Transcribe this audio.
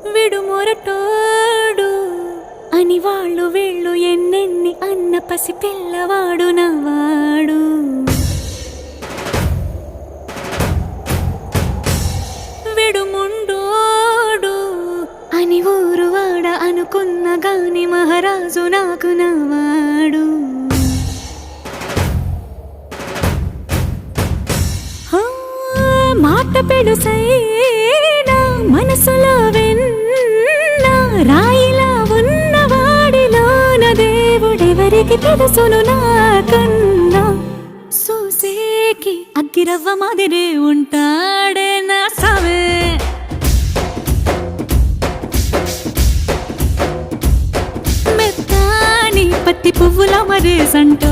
విడుమొరటోడు అని వాళ్ళు వీళ్ళు ఎన్నెన్ని అన్న పసి పిల్లవాడు నవ్వాడు. విడుముండోడు అని ఊరువాడ అనుకున్న గాని మహారాజు నాకు నవ్వాడు. మాట పెడుసైనా మనసులో వెన్న రాయిలా ఉన్నవాడిలోన దేవుడెవరికి తెలుసును నాకన్నా. సూసేకి అగ్గిరవ్వ మాదిరే ఉంటాడే నా సావే. మెత్తాని పత్తి పువ్వుల మరేసంటూ